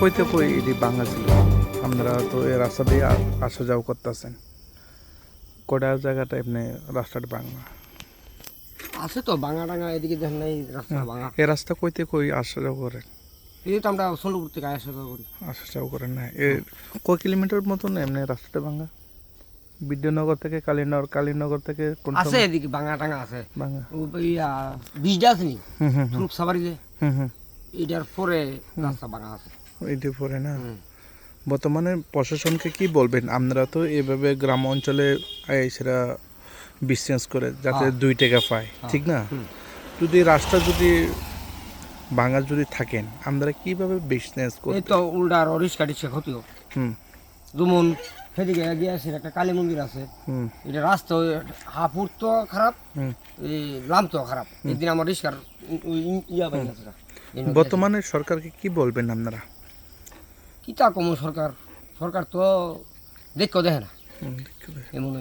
কইতে কই এটি ভাঙা ছিল? আপনারা তো এই রাস্তা দিয়ে আসা যাওয়া করতেছেন, কটা জায়গাটা এমনি রাস্তাটা ভাঙা? আছে তো ভাঙা টাঙা এদিকে দেখেন এই রাস্তা ভাঙা। এই রাস্তা কইতে কই আসা যাওয়া করেন? এই তো আমরা সোনপুর থেকে আসা যাওয়া করি। আসা যাওয়া করেন না? কয় কিলোমিটার মতন এমনি রাস্তাটা ভাঙা? বিদ্যানগর থেকে কালীনগর, কালীনগর থেকে কোন আছে এদিকে ভাঙা টাঙা আছে। ভাঙা? বীজটা আছে নি হুম হুম ট্রুক সাবারি যে হুম। এটার পরে রাস্তা ভাঙা আছে। এটি পরে না? বর্তমানে প্রশাসনকে কি বলবেন? আপনারা তো এভাবে গ্রাম অঞ্চলে সেটা বিজনেস করে যাতে 2 টাকা পায়, ঠিক না? যদি রাস্তা যদি ভাঙা যদি থাকেন, আপনারা কিভাবে বিজনেস এই করবেন? তো উল্টার রিক্সা টিক্সা ক্ষতিও হুম যেমন সেদিকে এগিয়ে আছে একটা কালী মন্দির আছে। হুম এটা রাস্তা হাফুর তো খারাপ, হুম। এই লাম তো খারাপ। একদিন আমার রিক্সার ইয়া বাই আছে। বর্তমানে সরকারকে কি বলবেন আপনারা? কি তা কম সরকার সরকার তো দেখে না হুম, এমন।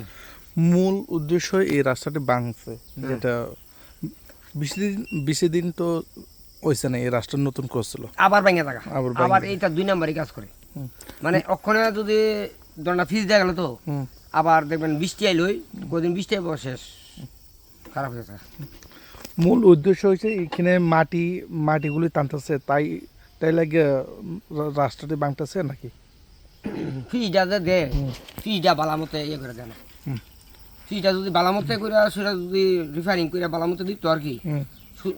মূল উদ্দেশ্য এই রাস্তাটি ভাঙছে, যেটা বেশি দিন তো হয়েছে না, এই রাস্তা নতুন করছিল, আবার ভেঙে থাকা আবার আবার ভাঙে। এইটা 2 নাম্বারই কাজ করে। হুম। মানে অক্ষণে যদি দণ্ডা ফিস দেওয়া গেল তো হুম। আবার দেখবেন বৃষ্টি আইলই কদিন বৃষ্টি আইব শেষ খারাপ হয়ে যায়। মূল উদ্দেশ্য হচ্ছে এখানে মাটিগুলি টানতেছে, তাই লাগে রাস্তাটি ভাঙতেছে নাকি? ফিসটা যে দে ফিসটা বালামতে ইয়ে করে দেয় না। হুম। ফিসটা যদি বালামতে করে সেটা যদি রিফাইনিং করে বালামতে দিত আর কি, হুম।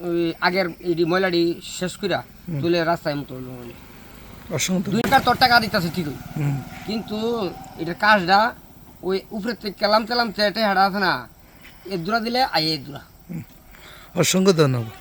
ওই আগের এই ময়লাটি শেষ কইরা তুলে রাস্তায় মতো অসংখ্য 2 টাকার টাকা দিতেছে ঠিকই, হুম। কিন্তু এটা কাজটা ওই উপরের থেকে কেলাম চেটে হাঁটা আছে না, এর দূরা দিলে আই এর দূরা। অসংখ্য ধন্যবাদ।